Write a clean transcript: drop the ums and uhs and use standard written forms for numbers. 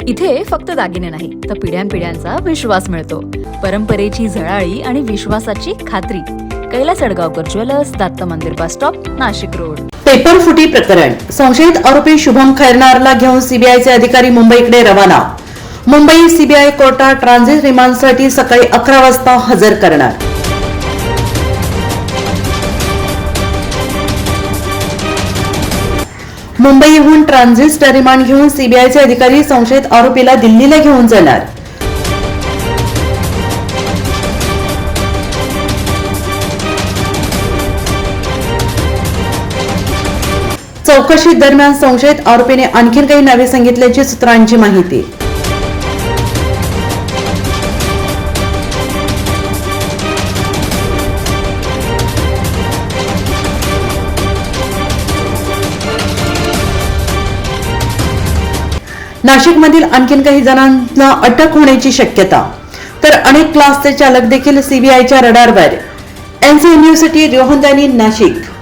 इथे फक्त दागिने नाही तर पिढ्यानपिढ्यांचा विश्वास मिळतो. परंपरेची झळाळी आणि विश्वासाची खात्री. कैलास अडगावकर ज्वेलर्स, दत्त मंदिर bus stop, Nashik road. Paper फुटी प्रकरण. संशयित आरोपी शुभम खैरनारला घेऊन सीबीआयचे अधिकारी मुंबईकडे रवाना. मुंबई सीबीआय कोर्टात ट्रान्झिट रिमांडसाठी सकाळी 11 वाजता हजर करणार. मुंबईहून ट्रान्झिट रिमांड घेऊन सीबीआयचे अधिकारी संशयित आरोपीला दिल्लीला घेऊन जाणार. चौकशी दरम्यान संशयित आरोपीने आणखी काही नावे सांगितल्याची सूत्रांची माहिती. नाशिकमधील आणखी काही जणांना अटक होण्याची शक्यता. तर अनेक क्लासचे चालक देखील सीबीआयच्या रडारवर. एनसी युनिव्हर्सिटी, रोहनदानी, नाशिक.